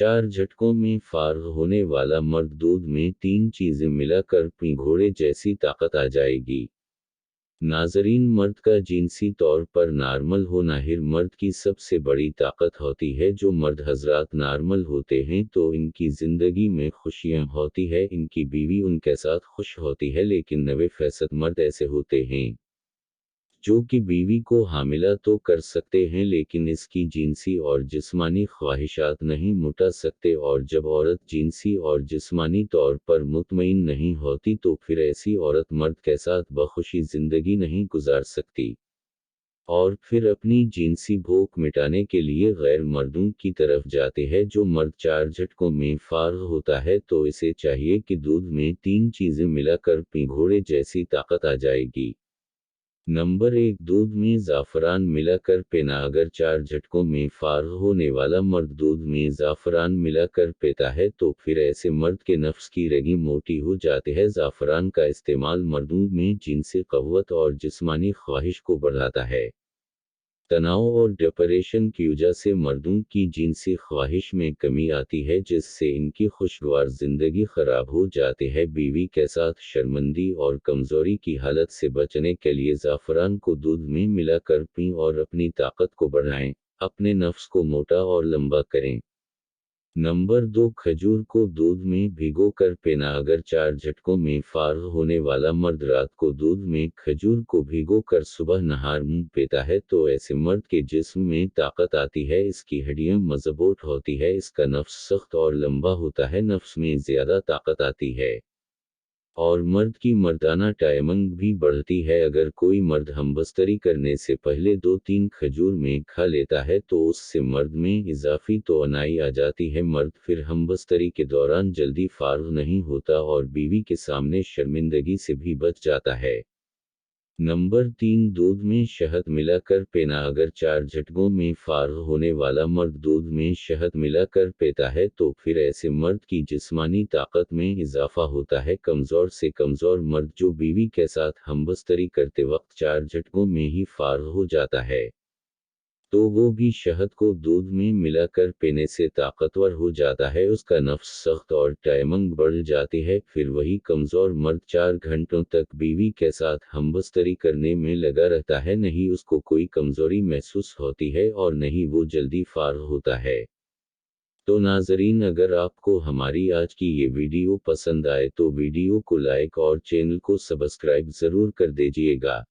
4 झटकों में फार्ग होने वाला मर्द। दूध में 3 चीजें मिलाकर पी, घोड़े जैसी ताकत आ जाएगी। नाज़रीन, मर्द का जिनसी तौर पर नॉर्मल होना हिर मर्द की सबसे बड़ी ताकत होती है। जो मर्द हजरात नॉर्मल होते हैं तो इनकी ज़िंदगी में खुशियाँ होती है, इनकी बीवी उनके साथ खुश होती है। लेकिन 90% मर्द ऐसे होते हैं जो कि बीवी को हामिला तो कर सकते हैं लेकिन इसकी जिनसी और जिस्मानी ख्वाहिशात नहीं मिटा सकते। और जब औरत जिनसी और जिस्मानी तौर पर मुतमईन नहीं होती तो फिर ऐसी औरत मर्द के साथ बखुशी ज़िंदगी नहीं गुजार सकती और फिर अपनी जिनसी भूख मिटाने के लिए गैर मर्दों की तरफ जाते हैं। जो मर्द 4 झटकों में फार्ग होता है तो इसे चाहिए कि दूध में 3 चीज़ें मिलाकर पी, घोड़े जैसी ताकत आ जाएगी। नंबर 1, दूध में ज़ाफ़रान मिलाकर पीना। अगर 4 झटकों में फार्ग होने वाला मर्द दूध में ज़ाफ़रान मिलाकर पीता है तो फिर ऐसे मर्द के नफ्स की रगी मोटी हो जाती है। ज़ाफ़रान का इस्तेमाल मर्दों में जिनसी क़व्वत और जिस्मानी ख्वाहिश को बढ़ाता है। तनाव और डिप्रेशन की वजह से मर्दों की जिनसी ख्वाहिश में कमी आती है जिससे इनकी खुशगवार ज़िंदगी ख़राब हो जाती है। बीवी के साथ शर्मिंदगी और कमज़ोरी की हालत से बचने के लिए ज़ाफ़रान को दूध में मिलाकर पीं और अपनी ताकत को बढ़ाएं, अपने नफ्स को मोटा और लंबा करें। नंबर 2, खजूर को दूध में भिगो कर पीना। अगर 4 झटकों में फार्ग होने वाला मर्द रात को दूध में खजूर को भिगो कर सुबह नहार मुंह पीता है तो ऐसे मर्द के जिस्म में ताकत आती है, इसकी हड्डियां मजबूत होती है, इसका नफ्स सख्त और लंबा होता है, नफ्स में ज़्यादा ताकत आती है और मर्द की मर्दाना टाइमिंग भी बढ़ती है। अगर कोई मर्द हमबस्तरी करने से पहले 2-3 खजूर में खा लेता है तो उससे मर्द में इजाफी तौनाई आ जाती है। मर्द फिर हमबस्तरी के दौरान जल्दी फार्ग नहीं होता और बीवी के सामने शर्मिंदगी से भी बच जाता है। नंबर 3, दूध में शहद मिलाकर पीना। अगर 4 झटकों में फार्ग होने वाला मर्द दूध में शहद मिलाकर पीता है तो फिर ऐसे मर्द की जिस्मानी ताकत में इजाफा होता है। कमज़ोर से कमज़ोर मर्द जो बीवी के साथ हमबस्तरी करते वक्त 4 झटकों में ही फार्ग हो जाता है तो वो भी शहद को दूध में मिलाकर पीने से ताकतवर हो जाता है, उसका नफ्स सख्त और टाइमिंग बढ़ जाती है। फिर वही कमज़ोर मर्द 4 घंटों तक बीवी के साथ हमबस्तरी करने में लगा रहता है, नहीं उसको कोई कमज़ोरी महसूस होती है और नहीं वो जल्दी फार्ग होता है। तो नाज़रीन, अगर आपको हमारी आज की ये वीडियो पसंद आए तो वीडियो को लाइक और चैनल को सब्सक्राइब ज़रूर कर दीजिएगा।